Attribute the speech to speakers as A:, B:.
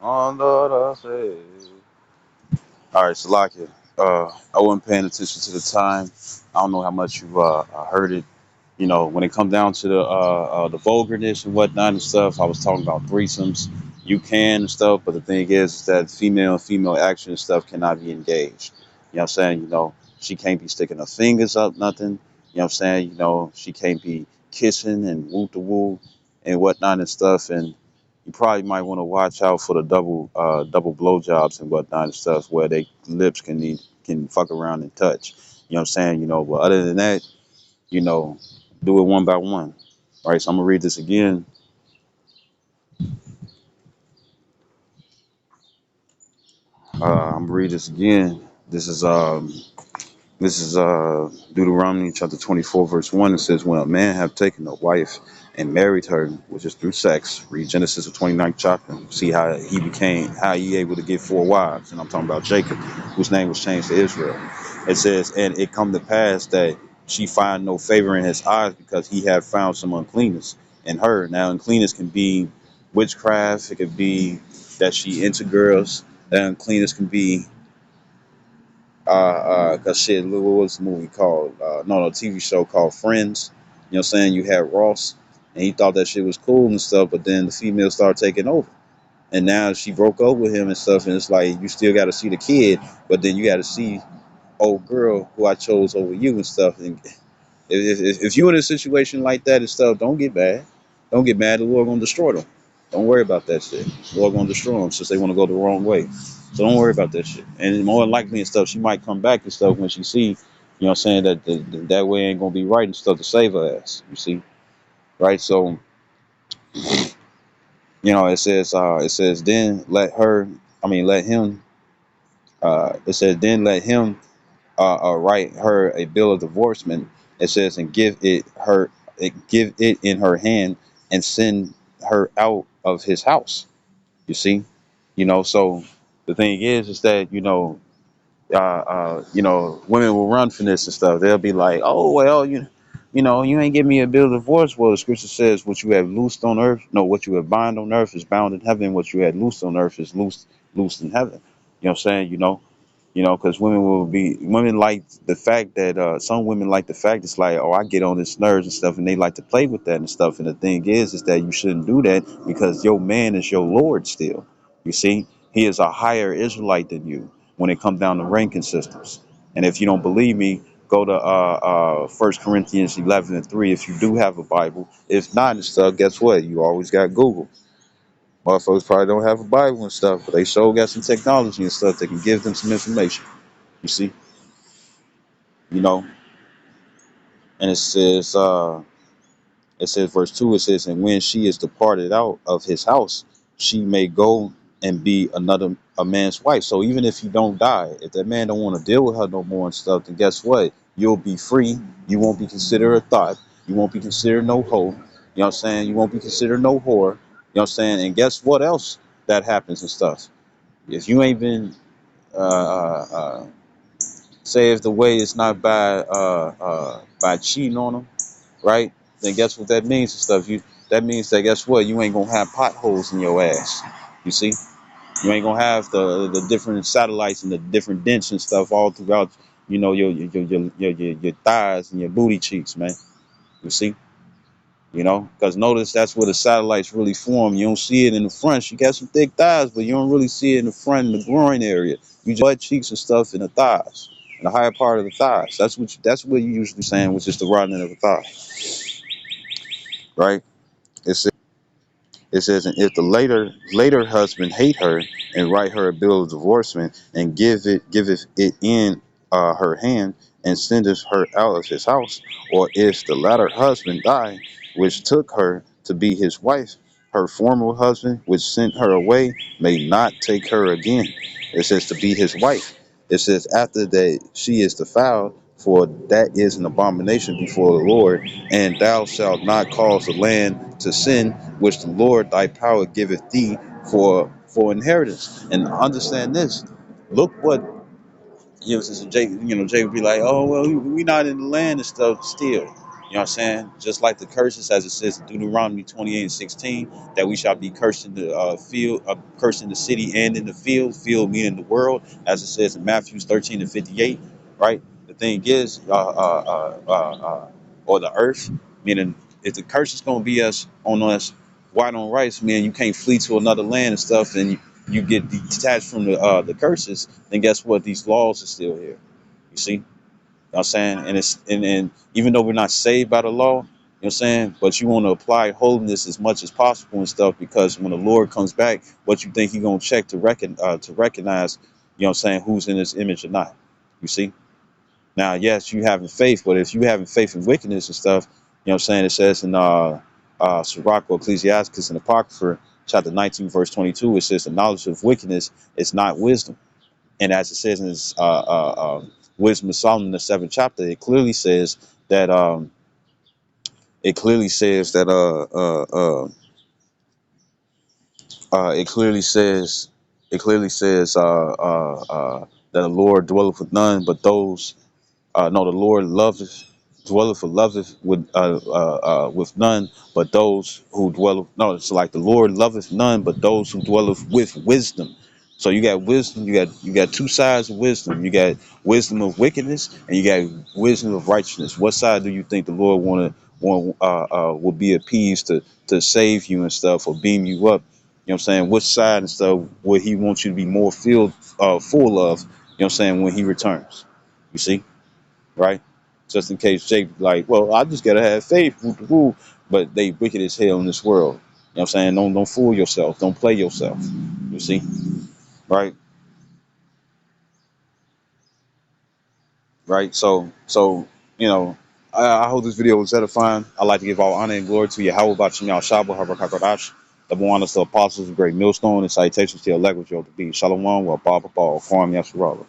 A: under the shade. All right, Salakia. I wasn't paying attention to the time. I don't know how much you heard it. You know, when it come down to the vulgarness and whatnot and stuff, I was talking about threesomes. You can and stuff, but the thing is that female and female action and stuff cannot be engaged. You know what I'm saying? You know, she can't be sticking her fingers up, nothing. You know what I'm saying? You know, she can't be kissing and woo to woo and whatnot and stuff. And you probably might want to watch out for the double blowjobs and whatnot and stuff where they lips can fuck around and touch. You know what I'm saying? You know, but other than that, you know, do it one by one. All right, so I'm gonna read this again. I'm gonna read this again. This is Deuteronomy chapter 24, verse 1. It says, when a man have taken a wife and married her, which is through sex, read Genesis the 29th chapter, see how he able to get four wives. And I'm talking about Jacob, whose name was changed to Israel. It says, and it come to pass that she find no favor in his eyes because he had found some uncleanness in her. Now, uncleanness can be witchcraft, it could be that she into girls, that uncleanness can be cause shit, what was the movie called? No, TV show called Friends. You know what I'm saying? You had Ross, and he thought that shit was cool and stuff, but then the female started taking over. And now she broke up with him and stuff, and it's like, you still got to see the kid, but then you got to see old girl who I chose over you and stuff. And if you're in a situation like that and stuff, don't get mad. Don't get mad. The Lord gonna destroy them. Don't worry about that shit. The Lord gonna destroy them since they want to go the wrong way. So don't worry about that shit. And more than likely and stuff, she might come back and stuff when she see, you know what I'm saying, that that way ain't gonna be right and stuff to save her ass. You see, right? So you know, it says then let her, I mean let him. It says then let him write her a bill of divorcement. It says, and give it in her hand, and send her out of his house. You see, you know. So the thing is that women will run from this and stuff. They'll be like, oh well, you know, you ain't give me a bill of divorce. Well, the scripture says, what you have loosed on earth, no, what you have bound on earth is bound in heaven. What you had loosed on earth is loosed in heaven. You know what I'm saying? Because women like the fact that some women like the fact it's like, oh, I get on his nerves and stuff, and they like to play with that and stuff. And the thing is that you shouldn't do that because your man is your Lord still. You see, he is a higher Israelite than you when it comes down to ranking systems. And if you don't believe me, go to 1 Corinthians 11:3 if you do have a Bible. If not and stuff, guess what? You always got Google. Motherfuckers probably don't have a Bible and stuff, but they sure got some technology and stuff that can give them some information. You see, you know, and it says verse 2, it says, and when she is departed out of his house, she may go and be a man's wife. So even if you don't die, if that man don't want to deal with her no more and stuff, then guess what? You'll be free. You won't be considered a thought. You won't be considered no hoe. You know what I'm saying? You won't be considered no whore. You know what I'm saying? And guess what else that happens and stuff? If you ain't been uh, uh, uh, saved the way, it's not by cheating on them, right? Then guess what that means and stuff. That means that guess what? You ain't gonna have potholes in your ass. You see, you ain't gonna have the different satellites and the different dents and stuff all throughout. You know your thighs and your booty cheeks, man. You see, because notice that's where the satellites really form. You don't see it in the front. She got some thick thighs, but you don't really see it in the front in the groin area. You just butt cheeks and stuff in the thighs, in the higher part of the thighs. That's what you usually saying, which is the rottling of the thigh, right? It says, it says, and if the later husband hate her and write her a bill of divorcement and giveth it in her hand and sendeth her out of his house, or if the latter husband die, which took her to be his wife, her former husband, which sent her away, may not take her again. It says to be his wife. It says after that she is defiled, for that is an abomination before the Lord, and thou shalt not cause the land to sin, which the Lord thy power giveth thee for inheritance. And understand this. Look what Jay would be like, oh well, we not in the land and stuff still. You know what I'm saying? Just like the curses, as it says in Deuteronomy 28:16, that we shall be cursed in the field, cursed in the city and in the field meaning the world, as it says in Matthew 13:58, right? The thing is, or the earth, meaning if the curse is going to be us on us, white on rice, man, you can't flee to another land and stuff, and you get detached from the curses, then guess what? These laws are still here. You see? You know what I'm saying? And it's and even though we're not saved by the law, you know what I'm saying, but you want to apply holiness as much as possible and stuff, because when the Lord comes back, what you think He gonna check to recognize, you know what I'm saying, who's in His image or not. You see? Now, yes, you having faith, but if you having faith in wickedness and stuff, you know what I'm saying, it says in Sirach or Ecclesiasticus in Apocrypha, chapter 19, verse 22, it says the knowledge of wickedness is not wisdom. And as it says in his Wisdom of Solomon, the seventh chapter, it clearly says that it clearly says that it clearly says that the Lord dwelleth with none but those. No, the Lord loveth, dwelleth or loveth with none but those who dwell. No, it's like the Lord loveth none but those who dwelleth with wisdom. So you got wisdom. You got two sides of wisdom. You got wisdom of wickedness, and you got wisdom of righteousness. What side do you think the Lord will be appeased to save you and stuff, or beam you up? You know what I'm saying? Which side and stuff would He want you to be more full of? You know what I'm saying, when He returns? You see? Right? Just in case Jake like, well, I just gotta have faith, woo, woo, woo. But they wicked as hell in this world. You know what I'm saying? Don't fool yourself. Don't play yourself. You see? Right? Right? So, you know, I hope this video was edifying. I'd like to give all honor and glory to Yahweh Bashim Yah Shaba Harakakadash. The one of the apostles of great millstone and citations to your leg with your be. Shalom, wa Baba Paul, Kwam Yasharala.